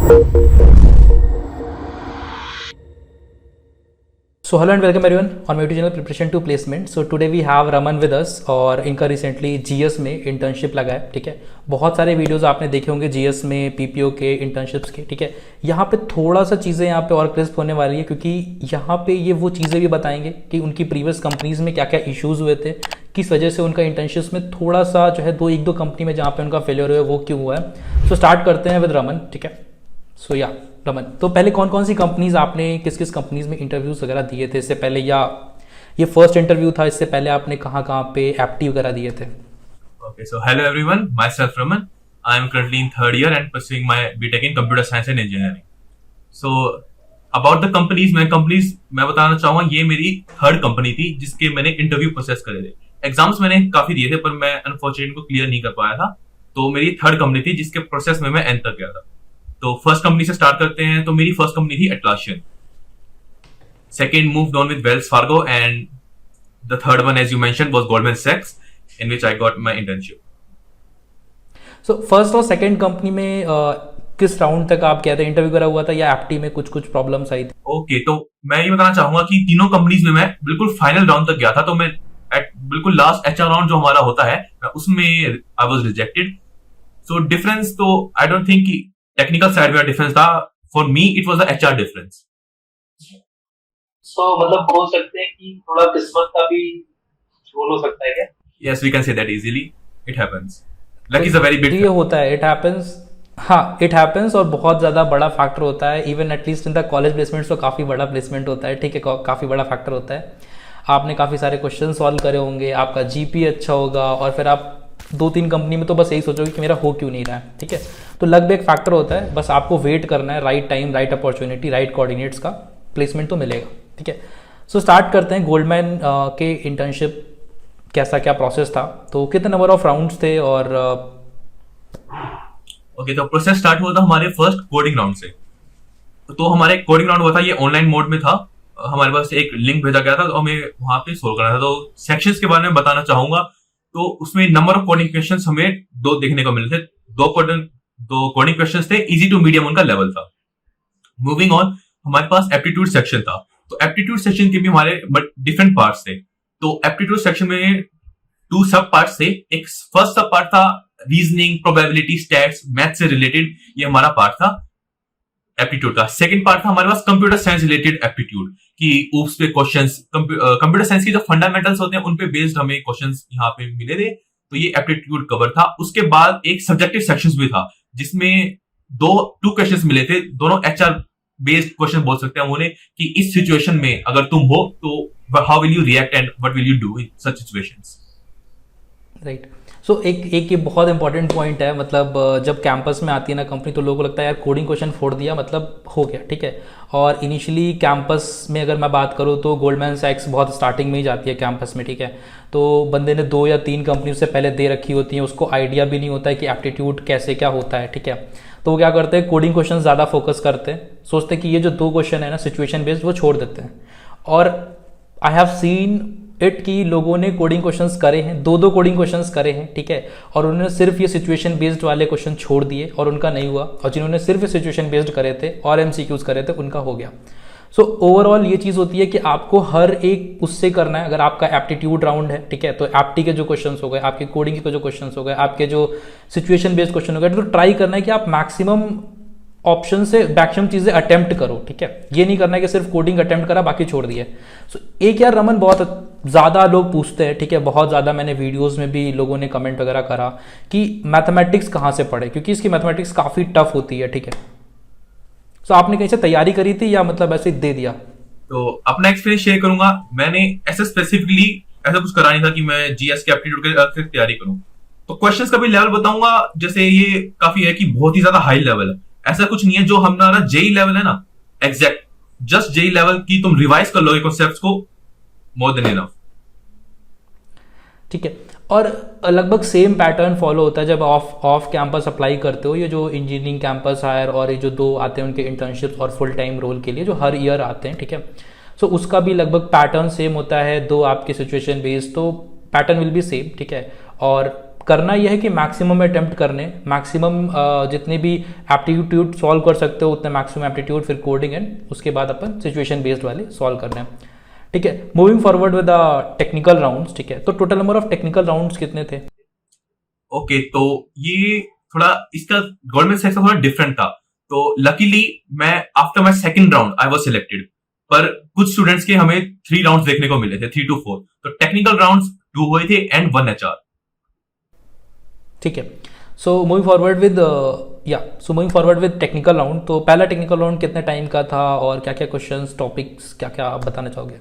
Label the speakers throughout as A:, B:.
A: So hello and welcome everyone on my YouTube channel Preparation to Placement. So today we have Raman with us और इनका recently GS में internship लगा है, ठीक है। बहुत सारे वीडियोस आपने देखे होंगे जीएस में पीपीओ के इंटर्नशिप्स के, ठीक है। यहाँ पे थोड़ा सा चीज़ें यहाँ पे और क्रिस्प होने वाली है क्योंकि यहाँ पे ये वो चीज़ें भी बताएंगे कि उनकी प्रीवियस कंपनीज में क्या क्या इश्यूज़ हुए थे, किस वजह से उनका इंटर्नशिप्स में थोड़ा सा जो है एक दो कंपनी में जहाँ पे उनका फेलियर हुआ है वो क्यों हुआ है। सो स्टार्ट करते हैं विद रमन, ठीक है। सो या रमन, तो पहले कौन कौन सी कंपनीज आपने किस किस कंपनीज में इंटरव्यूज वगैरह दिए थे इससे पहले, या ये फर्स्ट इंटरव्यू था, इससे पहले आपने कहाँ कहाँ पे एप्टी वगैरह दिए थे?
B: Okay, so hello everyone, myself Raman. I am currently in third year and pursuing my BTech in Computer Science and Engineering. So about the companies, मैं बताना चाहूँगा, ये मेरी थर्ड कंपनी थी जिसके मैंने इंटरव्यू प्रोसेस करे थे। एग्जाम्स मैंने काफी दिए थे पर मैं अनफॉर्चुनेटली को क्लियर नहीं कर पाया था, तो मेरी थर्ड कंपनी थी जिसके प्रोसेस में मैं एंटर किया था। तो फर्स्ट कंपनी से स्टार्ट करते हैं। तो मेरी फर्स्ट कंपनी थी Atlassian, second moved on with Wells Fargo and the third one as you mention was Goldman Sachs in which I got my internship.
A: So first और सेकंड कंपनी में किस round तक आप गए थे, इंटरव्यू करा हुआ था या एप्टी में कुछ कुछ प्रॉब्लम्स आई थी?
B: ओके, तो मैं ये बताना चाहूंगा कि तीनों कंपनीज में मैं बिल्कुल फाइनल राउंड तक गया था। तो मैं बिल्कुल लास्ट एचआर राउंड जो हमारा होता है उसमें I was rejected. So difference तो आई डोंट थिंक कि टेक्निकल साइड में डिफरेंस था। For me it was the HR difference.
C: So मतलब बोल सकते हैं कि थोड़ा किस्मत का भी रोल हो सकता है क्या?
B: Yes, we can say that easily. It happens. Luck is a very big.
A: ये होता है, इट हैपेंस। हाँ, इट हैपेंस और बहुत ज़्यादा बड़ा फैक्टर होता है। Even at least in the college placements तो काफ़ी बड़ा प्लेसमेंट होता है, ठीक है, काफ़ी बड़ा फैक्टर होता है। आपने काफ़ी सारे क्वेश्चन सॉल्व करे होंगे, आपका जीपी अच्छा होगा और फिर आप दो तीन कंपनी में तो बस यही सोचोगे कि मेरा हो क्यों नहीं रहा है, ठीक है। तो लक भी एक फैक्टर होता है, बस आपको वेट करना है, right time, right opportunity, right coordinates का प्लेसमेंट तो मिलेगा, ठीक है। सो स्टार्ट करते हैं गोल्डमैन के इंटर्नशिप, कैसा क्या प्रोसेस था, तो कितने नंबर ऑफ राउंड्स थे और
B: ओके, तो प्रोसेस स्टार्ट हुआ था हमारे फर्स्ट कोडिंग राउंड से। तो हमारे कोडिंग राउंड हुआ था, ये ऑनलाइन मोड में था। हमारे पास एक लिंक भेजा गया था तो हमें वहां पे सोल्व करना था। तो सेक्शंस के बारे में बताना चाहूंगा, तो उसमें नंबर ऑफ कोडिंग क्वेश्चंस हमें दो देखने को मिले थे। दो कोडिंग क्वेश्चंस थे, इजी टू मीडियम उनका लेवल था। मूविंग ऑन, हमारे पास एप्टीट्यूड सेक्शन था। तो एप्टीट्यूड सेक्शन के भी हमारे डिफरेंट पार्ट्स थे। तो एप्टीट्यूड सेक्शन में टू सब पार्ट्स थे। एक फर्स्ट सब पार्ट था रीजनिंग, प्रोबेबिलिटी, स्टैट्स, मैथ से रिलेटेड, ये हमारा पार्ट था एप्टीट्यूड का। सेकंड पार्ट था हमारे पास कंप्यूटर साइंस रिलेटेड एप्टीट्यूड, कि उस पे क्वेश्चंस, कंप्यूटर साइंस के जो फंडामेंटल्स होते हैं उन पे बेस्ड हमें क्वेश्चंस यहाँ पे मिले थे। तो ये एप्टीट्यूड कवर था। उसके बाद एक सब्जेक्टिव सेक्शंस भी था जिसमें टू क्वेश्चंस मिले थे, दोनों एचआर बेस्ड क्वेश्चन बोल सकते हैं हम उन्हें, कि इस सिचुएशन में अगर तुम हो तो how will you react and what will you do in such situations.
A: Right. So एक ये बहुत इंपॉर्टेंट पॉइंट है, मतलब जब कैंपस में आती है ना कंपनी तो लोगों को लगता है यार कोडिंग क्वेश्चन फोड़ दिया मतलब हो गया, ठीक है। और इनिशियली कैंपस में अगर मैं बात करूँ तो गोल्डमैन सैक्स बहुत स्टार्टिंग में ही जाती है कैंपस में, ठीक है। तो बंदे ने 2 या 3 कंपनी से पहले दे रखी होती हैं, उसको आइडिया भी नहीं होता है कि एप्टीट्यूड कैसे क्या होता है, ठीक है। तो वो क्या करते हैं, कोडिंग क्वेश्चन ज़्यादा फोकस करते हैं, सोचते हैं कि ये जो 2 क्वेश्चन है ना सिचुएशन बेस्ड, वो छोड़ देते हैं। और आई हैव सीन इट कि लोगों ने कोडिंग क्वेश्चंस करे हैं, 2 कोडिंग क्वेश्चंस करे हैं, ठीक है, और उन्होंने सिर्फ ये सिचुएशन बेस्ड वाले क्वेश्चन छोड़ दिए और उनका नहीं हुआ, और जिन्होंने सिर्फ सिचुएशन बेस्ड करे थे और एमसीक्यूज करे थे उनका हो गया। सो ओवरऑल ये चीज़ होती है कि आपको हर एक उससे करना है। अगर आपका एप्टीट्यूड राउंड है, ठीक है, तो एप्टी के जो क्वेश्चंस हो गए, आपके कोडिंग के जो क्वेश्चंस हो गए, आपके जो सिचुएशन बेस्ड क्वेश्चन हो गए, तो ट्राई करना है कि आप मैक्सिमम ऑप्शन से मैक्सिमम चीज़ें अटेम्प्ट करो, ठीक है। ये नहीं करना है कि सिर्फ कोडिंग अटेम्प्ट करा बाकी छोड़ दिए। सो एक यार रमन, बहुत ज़्यादा लोग पूछते हैं, ठीक है, बहुत ज़्यादा मैंने वीडियोस में भी लोगों ने कमेंट वगैरह करा कि मैथमेटिक्स कहाँ से पढ़े, क्योंकि इसकी मैथमेटिक्स काफ़ी टफ होती है, ठीक है। सो आपने कहीं से तैयारी करी थी या मतलब ऐसे दे दिया?
B: तो अपना एक्सपीरियंस शेयर करूंगा। मैंने ऐसे स्पेसिफिकली ऐसा कुछ करा नहीं था कि मैं जीएस के एप्टीट्यूड के तैयारी करूं। तो क्वेश्चंस का भी लेवल बताऊंगा, जैसे ये काफी है कि बहुत ही ज्यादा हाई लेवल है। ऐसा कुछ नहीं है जो हमारा जेई लेवल है ना, एग्जैक्ट जस्ट जेई लेवल की तुम रिवाइज कर लो कॉन्सेप्ट्स को, मोर देन इनफ,
A: ठीक है। और लगभग सेम पैटर्न फॉलो होता है जब ऑफ कैंपस अप्लाई करते हो। ये जो इंजीनियरिंग कैंपस हायर और ये जो 2 आते हैं उनके इंटर्नशिप और फुल टाइम रोल के लिए जो हर ईयर आते हैं, ठीक है। सो उसका भी लगभग पैटर्न सेम होता है, 2 आपके सिचुएशन बेस्ड, तो पैटर्न विल बी सेम, ठीक है। और करना यह है कि मैक्सिमम अटेम्प्ट करने, मैक्सिमम जितने भी एप्टीट्यूड सॉल्व कर सकते हो उतने मैक्सिमम एप्टीट्यूड, फिर कोडिंग एंड उसके बाद अपन सिचुएशन बेस्ड वाले सॉल्व करने हैं, ठीक है। Moving forward with the technical rounds, ठीक है। तो total number of technical rounds कितने थे?
B: ओके, तो ये थोड़ा इसका गवर्नमेंट सेक्शन थोड़ा डिफरेंट था। तो लकीली मैं after my second round I was selected, पर कुछ स्टूडेंट्स के हमें 3 राउंड्स देखने को मिले थे, 3 to 4। तो टेक्निकल राउंड्स 2 हुए थे एंड 1 HR।
A: ठीक है। So moving forward with technical round, तो पहला टेक्निकल राउंड कितने टाइम का था और क्या क्या क्वेश्चंस, टॉपिक्स क्या क्या आप बताना चाहोगे?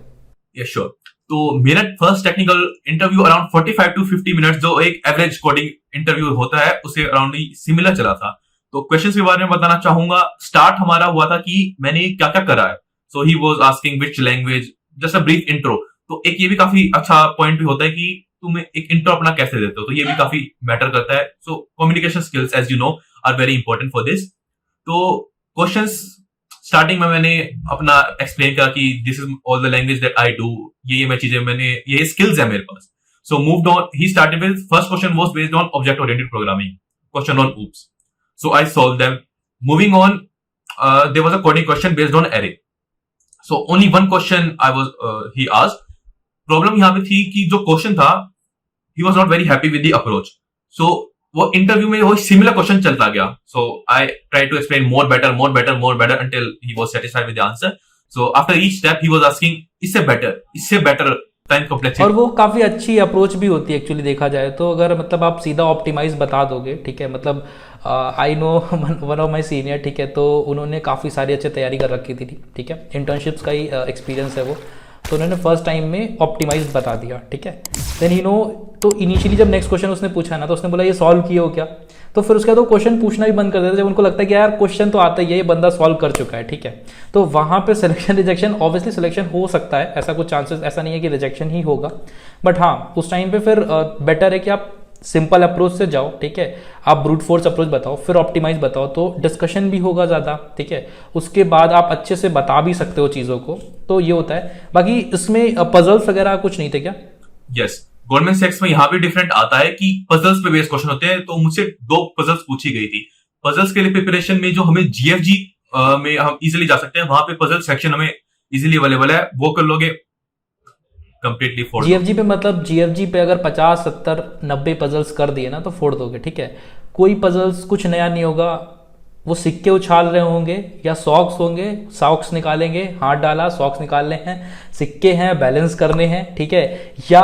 B: Yes sure. तो मेरा first technical interview around 45 to 50 minutes, जो एक एवरेज कोडिंग इंटरव्यू होता है उससे अराउंड ही सिमिलर चला था। तो क्वेश्चंस के बारे में बताना चाहूंगा। स्टार्ट हमारा हुआ था कि मैंने क्या क्या करा है। So he was asking which language, just a brief intro. तो एक ये भी काफी अच्छा पॉइंट भी होता है कि तुम एक इंट्रो अपना कैसे देते हो, तो ये भी काफी मैटर करता है। So communication skills as you know are very important for this. तो क्वेश्चंस स्टार्टिंग में मैंने अपना एक्सप्लेन किया कि this is all the language that I do, ये मैं चीजें मैंने, ये स्किल्स है मेरे पास। So moved on, he started with first question was based on object oriented programming, question on oops। So I solve them. Moving on, there was a coding question based on array। So only one question he asked. Problem यहां पे थी कि जो question था, he was not very happy with the approach. So वो interview में वो similar question चलता गया। So I try to explain more better until he was satisfied with the answer. So after each step he was asking इससे better time complexity.
A: और वो काफ़ी अच्छी अप्रोच भी होती है एक्चुअली देखा जाए तो। अगर मतलब आप सीधा ऑप्टिमाइज बता दोगे, ठीक है, मतलब I know one of my senior, ठीक है, तो उन्होंने काफ़ी सारी अच्छी तैयारी कर रखी थी, ठीक है, इंटर्नशिप्स का ही एक्सपीरियंस है वो। तो उन्होंने फर्स्ट टाइम में ऑप्टिमाइज बता दिया, ठीक है। देन यू नो, तो इनिशियली जब नेक्स्ट क्वेश्चन उसने पूछा ना, तो उसने बोला ये सॉल्व किए हो क्या? तो फिर उसके बाद वो क्वेश्चन पूछना भी बंद कर देते जब उनको लगता है कि यार क्वेश्चन तो आता ही है, ये बंदा सॉल्व कर चुका है, ठीक है। तो वहाँ पे सिलेक्शन रिजेक्शन, ऑब्वियसली सिलेक्शन हो सकता है, ऐसा कुछ चांसेस, ऐसा नहीं है कि रिजेक्शन ही होगा, बट हाँ उस टाइम पे फिर बेटर है कि आप सिंपल अप्रोच से जाओ, ठीक है, आप ब्रूट फोर्स अप्रोच बताओ, फिर ऑप्टिमाइज बताओ, तो डिस्कशन भी होगा ज़्यादा, ठीक है, उसके बाद आप अच्छे से बता भी सकते हो चीज़ों को। तो ये होता है। बाकी इसमें पजल्स वगैरह कुछ नहीं थे क्या?
B: यस, गवर्नमेंट सेक्स में यहाँ भी डिफरेंट आता है कि पजल्स पे बेस्ड क्वेश्चन होते हैं। तो मुझसे 2 पजल्स पूछी गई थी। पजल्स के लिए प्रिपरेशन में जो हमें GFG में हम इजीली जा सकते हैं, वहां पे पजल सेक्शन हमें इजीली अवेलेबल है, वो कर लोगे कंप्लीटली फोड़।
A: GFG पे मतलब GFG पे अगर 50 70 90 पजल्स कर दिए ना तो फोड़ दोगे, ठीक है। कोई पजल्स कुछ नया नहीं होगा, वो सिक्के उछाल रहे होंगे या सॉक्स होंगे, सॉक्स निकालेंगे, हाथ डाला सॉक्स निकालने हैं, सिक्के हैं बैलेंस करने हैं, ठीक है, या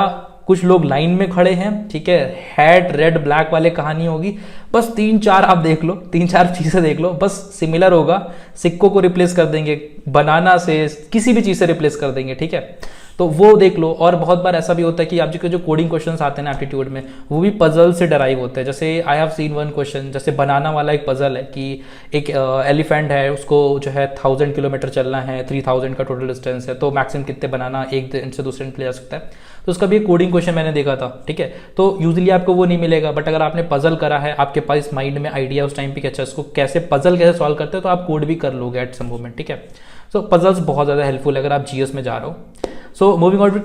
A: कुछ लोग लाइन में खड़े हैं, ठीक है, हैट रेड ब्लैक वाले कहानी होगी। बस 3-4 आप देख लो, 3-4 चीज़ें देख लो, बस सिमिलर होगा। सिक्कों को रिप्लेस कर देंगे बनाना से, किसी भी चीज़ से रिप्लेस कर देंगे, ठीक है, तो वो देख लो। और बहुत बार ऐसा भी होता है कि आप जो कोडिंग क्वेश्चंस आते हैं ना एप्टीट्यूड में, वो भी पजल से डराइव होते हैं। जैसे I have seen one question, जैसे बनाना वाला एक पजल है कि एक एलिफेंट है, उसको जो है 1000 किलोमीटर चलना है, 3000 का टोटल डिस्टेंस है, तो मैक्सिमम कितने बनाना एक दिन से दूसरे दिन ले जा सकता है। तो उसका भी एक कोडिंग क्वेश्चन मैंने देखा था, ठीक है। तो यूजुअली आपको वो नहीं मिलेगा, बट अगर आपने पजल करा है, आपके पास माइंड में आइडिया उस टाइम पे कि अच्छा इसको कैसे पजल कैसे सॉल्व करते हैं, तो आप कोड भी कर लोगे एट सम मोमेंट, ठीक है। सो पजल्स बहुत ज़्यादा हेल्पफुल है अगर आप GS में जा रहे हो। So moving on to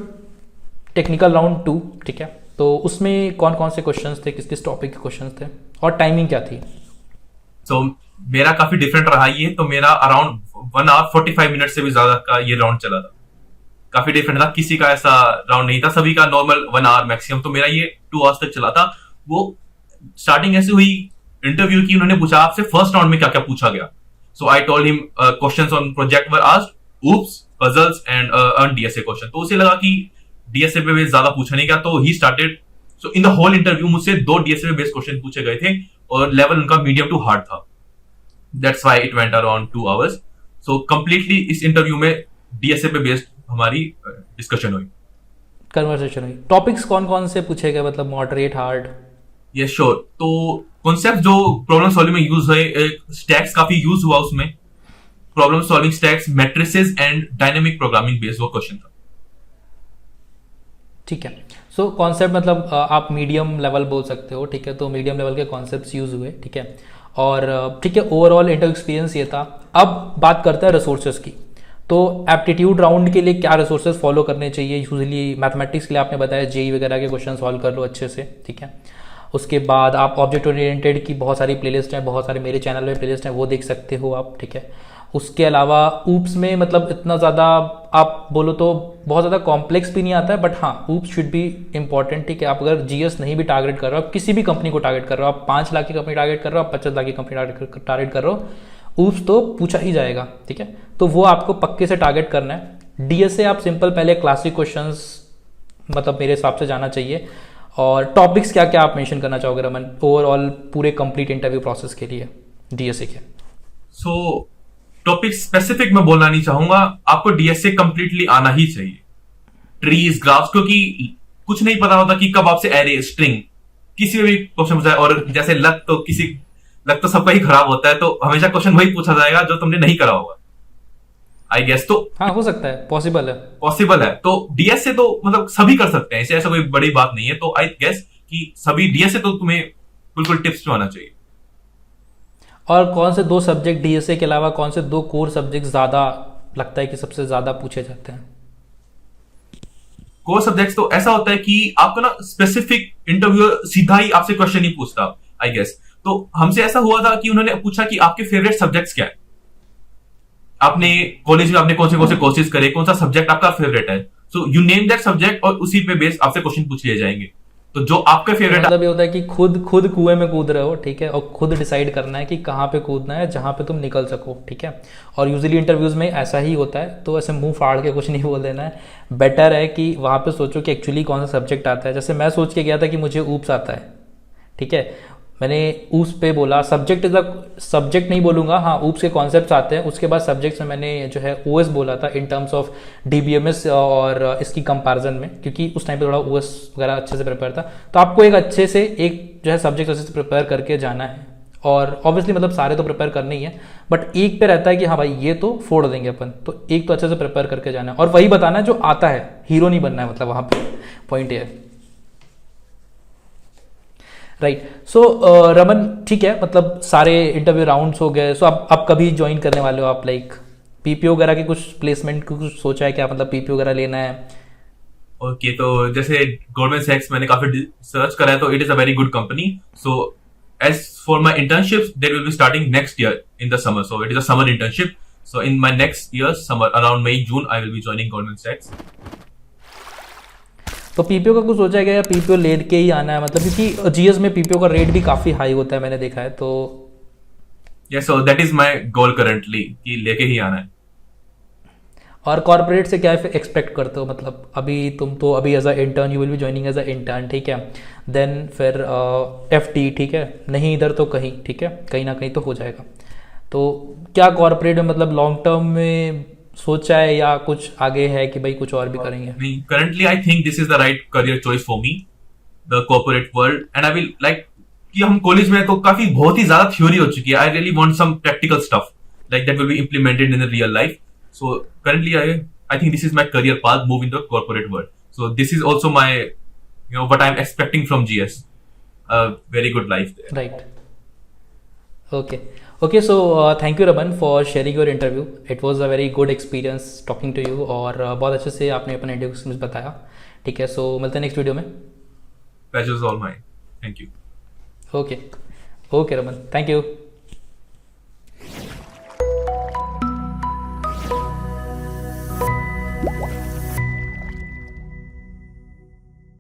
A: technical round 2, ठीक है, तो उसमें कौन कौन से क्वेश्चंस थे, किस किस टॉपिक के क्वेश्चंस थे और टाइमिंग क्या थी?
B: तो मेरा काफी डिफरेंट रहा ये। तो मेरा अराउंड 1 hour 45 मिनट से भी ज्यादा का ये राउंड चला था। काफी डिफरेंट था, किसी का ऐसा राउंड नहीं था, सभी का नॉर्मल 1 hour मैक्सिमम। तो मेरा ये 2 hours तक चला था। वो स्टार्टिंग ऐसे हुई इंटरव्यू की, उन्होंने पूछा आपसे फर्स्ट राउंड में क्या क्या पूछा गया। So I told him questions on project were asked, oops, puzzles and on DSA question. तो उसे लगा कि DSA पे बेस्ड ज्यादा पूछा नहीं गया, तो he started. So in the whole interview मुझसे 2 DSA पे बेस्ड क्वेश्चन पूछे गए थे और लेवल उनका मीडियम टू हार्ड था। That's why it went around 2 hours। So completely इस इंटरव्यू में DSA पे बेस्ड हमारी डिस्कशन हुई,
A: कन्वर्सेशन हुई। टॉपिक्स कौन कौन से पूछे गए, मतलब मॉडरेट, हार्ड?
B: Yes sure. तो कॉन्सेप्ट जो प्रॉब्लम सॉल्विंग में यूज हुए, स्टैक्स काफी यूज हुआ उसमें, problem solving stacks, matrices and dynamic programming based वो क्वेश्चन था।
A: ठीक है। सो कॉन्सेप्ट मतलब आप मीडियम लेवल बोल सकते हो, ठीक है, तो मीडियम लेवल के कॉन्सेप्ट्स यूज हुए, ठीक है, और ठीक है, ओवरऑल इंटरव्यू एक्सपीरियंस ये था। अब बात करते हैं रिसोर्सेज की। तो एप्टीट्यूड राउंड के लिए क्या रिसोर्सेज फॉलो करने चाहिए? यूजुअली मैथमेटिक्स के लिए आपने बताया JEE वगैरह के क्वेश्चन सॉल्व कर लो अच्छे से, ठीक है। उसके बाद आप ऑब्जेक्ट ओरिएंटेड की बहुत सारी प्लेलिस्ट हैं, बहुत सारे मेरे चैनल में प्लेलिस्ट हैं, वो देख सकते हो आप, ठीक है। उसके अलावा ऊप्स में मतलब इतना ज़्यादा आप बोलो तो बहुत ज़्यादा कॉम्प्लेक्स भी नहीं आता है, बट हाँ ऊप्स शुड बी इंपॉर्टेंट, ठीक है। आप अगर जीएस नहीं भी टारगेट कर रहे हो, आप किसी भी कंपनी को टारगेट कर रहे हो, आप 5 लाख की कंपनी टारगेट कर रहे हो, आप 50 लाख की कंपनी टारगेट कर रहे हो, ऊप्स तो पूछा ही जाएगा, ठीक है। तो वो आपको पक्के से टारगेट करना है। डीएसए आप सिंपल पहले क्लासिक क्वेश्चंस मतलब मेरे हिसाब से जाना चाहिए। और टॉपिक्स क्या क्या आप मेंशन करना चाहोगे रमन ओवरऑल पूरे कंप्लीट इंटरव्यू प्रोसेस के लिए डीएसए के?
B: सो टॉपिक स्पेसिफिक मैं बोलना नहीं चाहूंगा, आपको डीएसए कंप्लीटली आना ही चाहिए। ट्रीज, ग्राफ्स, क्योंकि कुछ नहीं पता होता कि कब आपसे एरे, स्ट्रिंग, किसी में भी क्वेश्चन पूछा है। और जैसे लक तो सबका ही खराब होता है, तो हमेशा क्वेश्चन वही पूछा जाएगा जो तुमने नहीं करा होगा, आई गेस। तो
A: हाँ हो सकता है,
B: पॉसिबल है। तो डीएसए तो मतलब सभी कर सकते हैं, इसे ऐसा कोई बड़ी बात नहीं है। तो आई गेस कि सभी डीएसए तो तुम्हें बिल्कुल टिप्स में आना चाहिए।
A: और कौन से 2 सब्जेक्ट डीएसए के अलावा कौन से 2 कोर सब्जेक्ट ज़्यादा लगता है कि सबसे ज़्यादा पूछे जाते हैं?
B: कोर सब्जेक्ट्स तो ऐसा होता है कि आपको ना स्पेसिफिक इंटरव्यूअर सीधा ही आपसे क्वेश्चन नहीं पूछता, आई गेस। तो हमसे ऐसा हुआ था कि उन्होंने पूछा कि आपके फेवरेट सब्जेक्ट्स क्या है, आपने कॉलेज में आपने कौन से कोर्सेज करे, कौन सा सब्जेक्ट आपका फेवरेट है। So you name that subject और उसी पे बेस आपसे क्वेश्चन पूछ लिए जाएंगे। तो जो आपका फेवरेट
A: मतलब ये होता है कि खुद कुएं में कूद रहे हो, ठीक है, और खुद डिसाइड करना है कि कहाँ पे कूदना है जहाँ पे तुम निकल सको, ठीक है। और यूजुअली इंटरव्यूज़ में ऐसा ही होता है, तो ऐसे मुंह फाड़ के कुछ नहीं बोल देना है। बेटर है कि वहाँ पे सोचो कि एक्चुअली कौन सा सब्जेक्ट आता है। जैसे मैं सोच के गया था कि मुझे ऊप्स आता है, ठीक है, मैंने ऊप्स पे बोला, सब्जेक्ट नहीं बोलूँगा, हाँ ऊप्स के कॉन्सेप्ट्स आते हैं। उसके बाद सब्जेक्ट्स में मैंने जो है ओएस बोला था इन टर्म्स ऑफ डीबीएमएस और इसकी कंपैरिजन में, क्योंकि उस टाइम पे थोड़ा ओएस वगैरह अच्छे से प्रिपेयर था। तो आपको एक अच्छे से एक जो है सब्जेक्ट अच्छे से प्रिपेयर करके जाना है। और ऑब्वियसली मतलब सारे तो प्रिपेयर करने ही है, बट एक पे रहता है कि हाँ भाई ये तो फोड़ देंगे अपन, तो एक तो अच्छे से प्रिपेयर करके जाना है और वही बताना है जो आता है, हीरो नहीं बनना है, मतलब वहाँ पे पॉइंट ये है। राइट। सो रमन ठीक है, मतलब सारे इंटरव्यू राउंड्स हो गए। सो अब कभी ज्वाइन करने वाले हो आप? लाइक पीपीओ वगैरह की कुछ प्लेसमेंट की कुछ सोचा है क्या, मतलब पीपीओ वगैरह लेना है?
B: ओके, तो जैसे गोल्डमैन सैक्स मैंने काफी सर्च करा है, तो it is a very good company. So as for my internship there will be starting next year in the summer, so it is a summer internship. So in my next year summer around May June I will be joining Goldman सैक्स।
A: तो PPO का कुछ सोचा है क्या, या PPO ले के ही आना है? मतलब क्योंकि जीएस में पीपीओ का रेट भी काफ़ी हाई होता है, मैंने देखा है। तो
B: yes, so that is my goal currently कि लेके ही आना है।
A: और कॉर्पोरेट से क्या एक्सपेक्ट करते हो? मतलब अभी तुम तो अभी as a intern, you will be joining as a intern, ठीक है। देन फिर एफटी, ठीक है, नहीं इधर तो कहीं, ठीक है, कहीं ना कहीं तो हो जाएगा। तो क्या कॉर्पोरेट में मतलब लॉन्ग टर्म में सोचा है या कुछ आगे है कि भाई कुछ और भी करेंगे?
B: नहीं, currently I think this is the right career choice for me, the corporate world. And I will like कि हम कॉलेज में तो काफी बहुत ही ज्यादा थ्योरी हो चुकी है। I really want some practical stuff like that will be implemented in the real life. So currently, I think this is my career path, move in the corporate world. So this is also my, what I'm expecting from GS. A very good life there.
A: Right. Okay. So thank you Raman for sharing your interview. It was a very good experience talking to you और बहुत अच्छे से आपने अपना interview मुझे बताया, ठीक है। सो मिलते हैं नेक्स्ट वीडियो में।
B: Pleasure is all mine. Thank you.
A: Okay Raman, thank you.